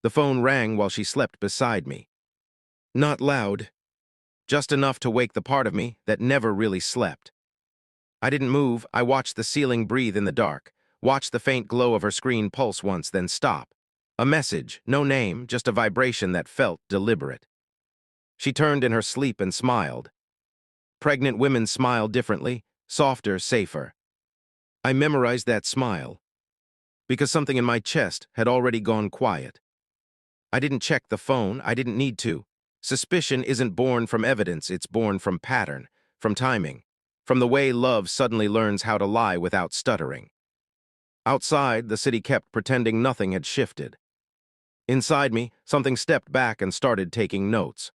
The phone rang while she slept beside me. Not loud, just enough to wake the part of me that never really slept. I didn't move. I watched the ceiling breathe in the dark, watched the faint glow of her screen pulse once, then stop. A message, no name, just a vibration that felt deliberate. She turned in her sleep and smiled. Pregnant women smile differently, softer, safer. I memorized that smile because something in my chest had already gone quiet. I didn't check the phone. I didn't need to. Suspicion isn't born from evidence. It's born from pattern, from timing, from the way love suddenly learns how to lie without stuttering. Outside, the city kept pretending nothing had shifted. Inside me, something stepped back and started taking notes.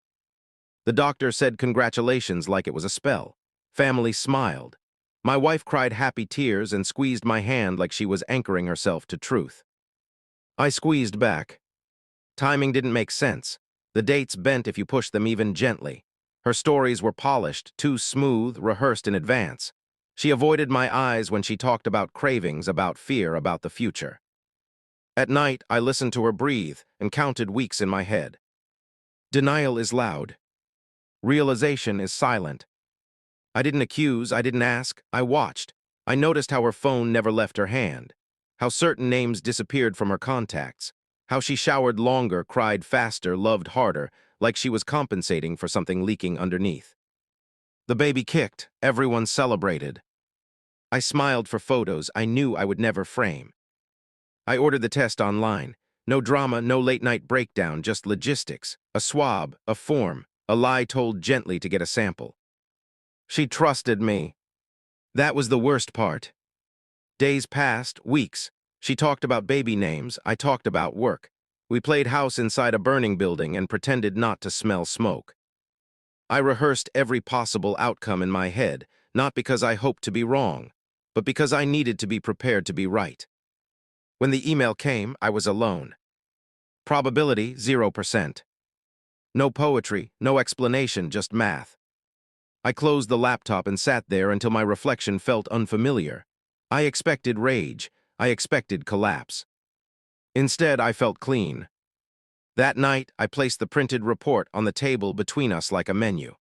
The doctor said congratulations like it was a spell. Family smiled. My wife cried happy tears and squeezed my hand like she was anchoring herself to truth. I squeezed back. Timing didn't make sense. The dates bent if you pushed them even gently. Her stories were polished, too smooth, rehearsed in advance. She avoided my eyes when she talked about cravings, about fear, about the future. At night, I listened to her breathe and counted weeks in my head. Denial is loud. Realization is silent. I didn't accuse, I didn't ask, I watched. I noticed how her phone never left her hand, how certain names disappeared from her contacts, how she showered longer, cried faster, loved harder, like she was compensating for something leaking underneath. The baby kicked, everyone celebrated. I smiled for photos I knew I would never frame. I ordered the test online. No drama, no late-night breakdown, just logistics, a swab, a form, a lie told gently to get a sample. She trusted me. That was the worst part. Days passed, weeks. She talked about baby names, I talked about work. We played house inside a burning building and pretended not to smell smoke. I rehearsed every possible outcome in my head, not because I hoped to be wrong, but because I needed to be prepared to be right. When the email came, I was alone. Probability, 0%. No poetry, no explanation, just math. I closed the laptop and sat there until my reflection felt unfamiliar. I expected rage. I expected collapse. Instead, I felt clean. That night, I placed the printed report on the table between us like a menu.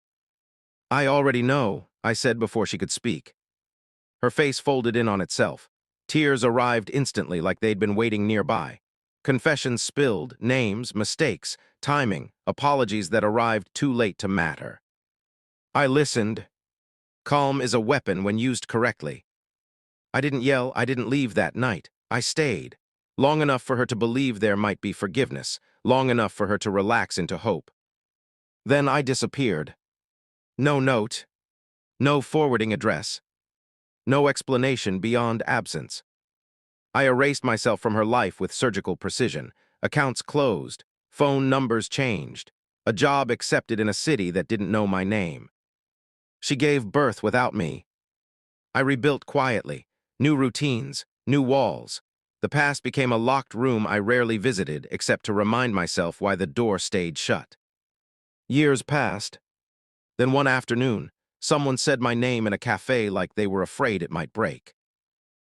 I already know, I said before she could speak. Her face folded in on itself. Tears arrived instantly like they'd been waiting nearby. Confessions spilled, names, mistakes, timing, apologies that arrived too late to matter. I listened. Calm is a weapon when used correctly. I didn't yell, I didn't leave that night. I stayed. Long enough for her to believe there might be forgiveness, long enough for her to relax into hope. Then I disappeared. No note, no forwarding address, no explanation beyond absence. I erased myself from her life with surgical precision. Accounts closed, phone numbers changed, a job accepted in a city that didn't know my name. She gave birth without me. I rebuilt quietly, new routines, new walls. The past became a locked room I rarely visited except to remind myself why the door stayed shut. Years passed. Then one afternoon, someone said my name in a cafe like they were afraid it might break.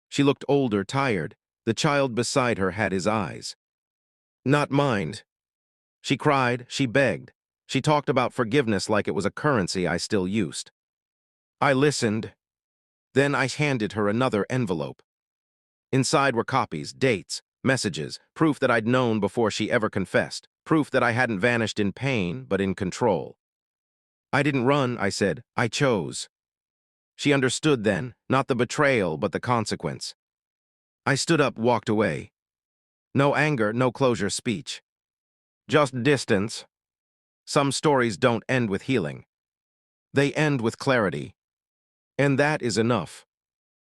She looked older, tired. The child beside her had his eyes. Not mine. She cried, she begged. She talked about forgiveness like it was a currency I still used. I listened. Then I handed her another envelope. Inside were copies, dates, messages, proof that I'd known before she ever confessed, proof that I hadn't vanished in pain, but in control. I didn't run, I said. I chose. She understood then, not the betrayal, but the consequence. I stood up, walked away. No anger, no closure speech. Just distance. Some stories don't end with healing. They end with clarity. And that is enough.